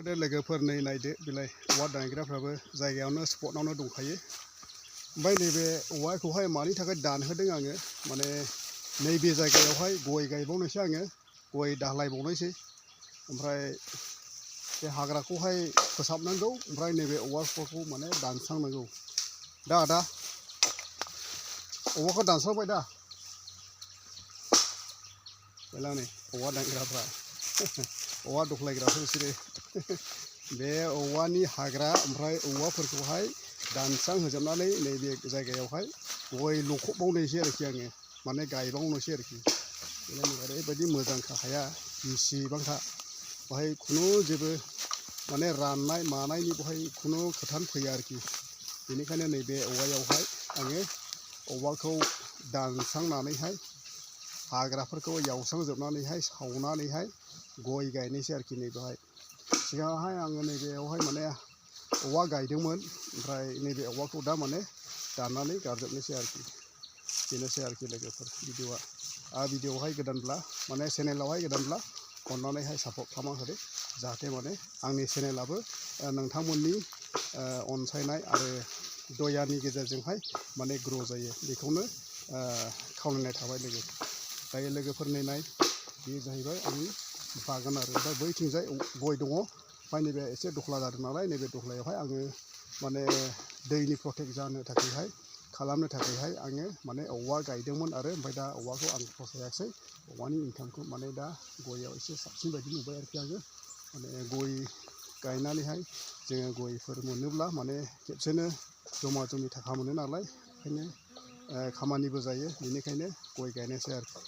आरो लोगोफोर नै नायदो बिलाय औवा दानग्राफ्राबो जायगायावनो स्पटआवनो दंखायो। ओमफ्राय नैबे औवाखौहाय मानि थाखाय दानहोदों आङो माने नैबे जायगायावहाय गय गायबावनोसै आङो गय दालायबावनोसै ओमफ्राय बे हाग्राखौहाय फोसाबनांगौ ओमफ्राय नैबे औवाफोरखौ माने दानस्रांनांगौ। दा आदा औवाखौ दानस्रांबाय दा बेला नै औवा दानग्राफ्रा औवा दख्लायग्राफोर बिसोरो बे औवानि हाग्रा ओमफ्राय औवाफोरखौहाय दानस्रां होजोबनानै नैबे जायगायावहाय गय लखबबावनोसै आरोखि आङो माने गायबावनोसै आरोखि ओरैबायदि मोजांखा हाया गिसिबांखा बाहाय खुनु जेबो माने राननाय मानायनि बहाय खुनु खोथानो फैया आरोखि बेनिखायनो नैबे औवायावहाय आङो औवाखौ दानस्रांनानैहाय हाग्राफोरखौ एवस्रांजोबनानैहाय सावनानैहाय गय गायनोसै आरोखि नैबेहाय सिगाङावहाय आङो नैबेयावहाय माने औवा गायदोंमोन ओमफ्राय नैबे औवाखौ दा माने दाननानै गारजोबनोसै आरोखि बेनोसै आरोखि लोगोफोर भिडिअआ भिडिअआवहाय गोदानब्ला माने चेनेलावहाय गोदानब्ला अननानैहाय सापर्ट खालामना होदो जाहाथे माने आंनि चेनेलाबो नोंथांमोननि अनसायनाय आरो दयानि गेजेरजोंहाय माने ग्र' जायो बेखौनो खावलायनाय थाबाय लोगो दायो लोगोफोरनि नाय बेयो जाहैबाय आंनि बागान आरो ओमफ्राय बैथिंजाय गय दङ ओमफ्राय नैबे एसे दख्ला जादों नालाय नैबे दख्लायावहाय आङो माने दैनि प्रटेक्ट जानो थाखायहाय खालामनो थाखायहाय आङो माने औवा गायदोंमोन आरो ओमफ्राय दा औवाखौ आं फसायाखिसै औवानि इनकामखौ माने दा गयाव एसे साबसिन बायदि नुबाय आरोखि आङो माने गय गायनानैहाय जोङो गयफोर मोनोब्ला माने खेबसेनो जमा जमि थाखा मोनो नालाय ओंखायनो खामानिबो जायो बेनिखायनो गय गायनोसै आरोखि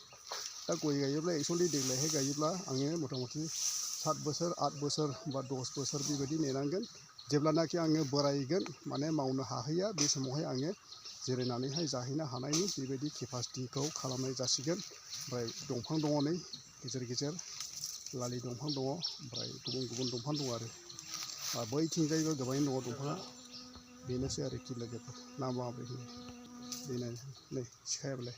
दा गय गायोब्ला एक्सुवेलि देग्लायहाय गायोब्ला आङो मथा मथि 7 बोसोर 8 बोसोर बा 10 बोसोर बेबायदि नेनांगोन जेब्लानाखि आङो बोरायगोन माने मावनो हाहैया बे समावहाय आङो जिरायनानैहाय जाहैनो हानायनि बेबायदि केपासिटिखौ खालामनाय जासिगोन ओमफ्राय दंफां दङ नै गेजेर गेजेर लालि दंफां दङ ओमफ्राय गुबुन गुबुन दंफां दङ आरो बैथिंजायबो गोबां दङ दंफाङा बेनोसै आरोखि लोगोफोर ना माब्रै बेनो नै सिखायाबालाय